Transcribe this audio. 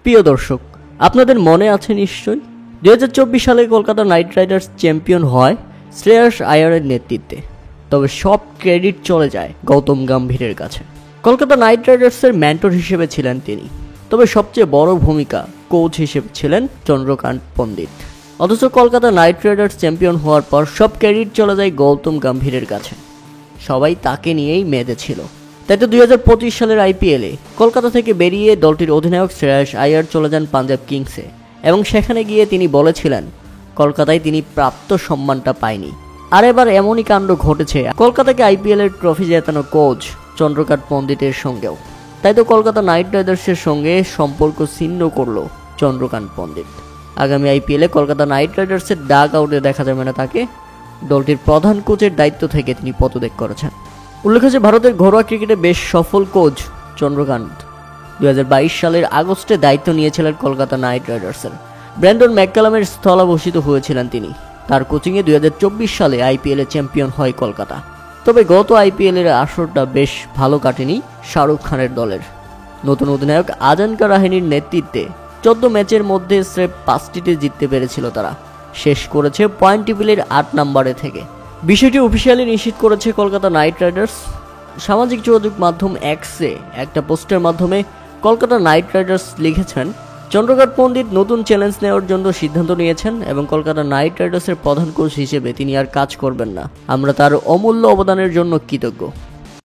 প্রিয় দর্শক, আপনাদের মনে আছে নিশ্চয়ই 2024 সালে কলকাতা নাইট রাইডার্স চ্যাম্পিয়ন হয় শ্রেয়াস আয়ারের নেতৃত্বে। তবে সব ক্রেডিট চলে যায় গৌতম গম্ভীরের কাছে। কলকাতা নাইট রাইডার্সের মেন্টর হিসেবে ছিলেন তিনি, তবে সবচেয়ে বড় ভূমিকা কোচ হিসেবে ছিলেন চন্দ্রকান্ত পণ্ডিত। অথচ কলকাতা নাইট রাইডার্স চ্যাম্পিয়ন হওয়ার পর সব ক্রেডিট চলে যায় গৌতম গম্ভীরের কাছে। সবাই তাকে নিয়েই মেতেছিল। তাই তো 2025 সালের আইপিএলে কলকাতা থেকে বেরিয়ে দলটির অধিনায়ক শ্রেয়াস আয়ার চলে যান পাঞ্জাব কিংসে, এবং সেখানে গিয়ে তিনি বলেছিলেন কলকাতায় তিনি প্রাপ্ত সম্মানটা পায়নি। আর এবার এমনই কাণ্ড ঘটেছে কলকাতাকে আইপিএলের ট্রফি জেতানো কোচ চন্দ্রকান্ত পণ্ডিতের সঙ্গেও। তাই তো কলকাতা নাইট রাইডার্সের সঙ্গে সম্পর্ক ছিন্ন করল চন্দ্রকান্ত পণ্ডিত। আগামী আইপিএলে কলকাতা নাইট রাইডার্সের ডাগ আউটে দেখা যাবে না তাকে। দলটির প্রধান কোচের দায়িত্ব থেকে তিনি পদত্যাগ করেছেন। উল্লেখ্য যে ভারতের ঘরোয়া ক্রিকেটে বেশ সফল কোচ চন্দ্রকান্ত 2022 সালের আগস্টে দায়িত্ব নিয়েছিলেন কলকাতা নাইট রাইডার্সের। ব্র্যান্ডন ম্যাককালামের স্থলাভিষিক্ত হয়েছিলেন তিনি। তার কোচিংয়ে 2024 সালে আইপিএলে চ্যাম্পিয়ন হয় কলকাতা। তবে গত আইপিএলের আসরটা বেশ ভালো কাটেনি শাহরুখ খানের দলের। নতুন অধিনায়ক আজানকা রাহানির নেতৃত্বে 14 ম্যাচের মধ্যে স্রেফ 5টিতে জিততে পেরেছিল তারা। শেষ করেছে পয়েন্ট টেবিলের 8 নম্বরে থেকে। বিষয়টি অফিসিয়ালি নিশ্চিত করেছে কলকাতা নাইট রাইডার্স। সামাজিক যোগাযোগ মাধ্যম এক্সে একটা পোস্টের মাধ্যমে কলকাতা নাইট রাইডার্স লিখেছেন, চন্দ্রকান্ত পণ্ডিত নতুন চ্যালেঞ্জ নেওয়ার জন্য সিদ্ধান্ত নিয়েছেন এবং কলকাতা নাইট রাইডার্সের প্রধান কোচ হিসেবে তিনি আর কাজ করবেন না। আমরা তার অমূল্য অবদানের জন্য কৃতজ্ঞ।